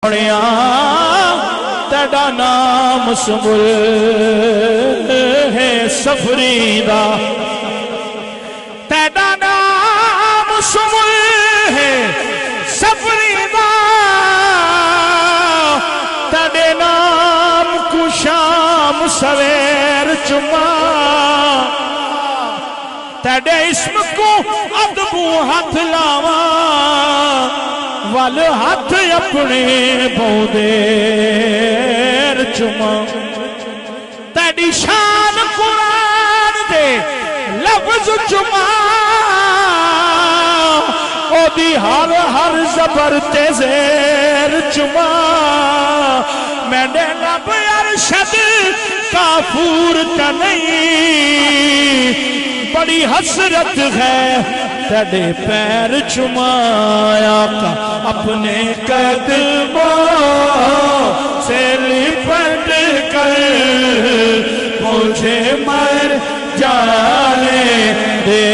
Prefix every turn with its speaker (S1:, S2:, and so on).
S1: سونیا تیرا نام سمل ہے سفریدہ تیرا نام سمل ہے سفریدہ تیرے نام کو شام سویر چما تیرے اسم کو ادبو ہاتھ لاواں وال ہاتھ اپنے بودیر چما تیری شان قرآن دے لفظ چما او دی ہر زبر تے زیر چما میں نے لب ارشد کافور تا نہیں بڑی حسرت ہے تیرے پیر چمایا کا اپنے قدموں سے لپٹ کر مجھے مر جانے دے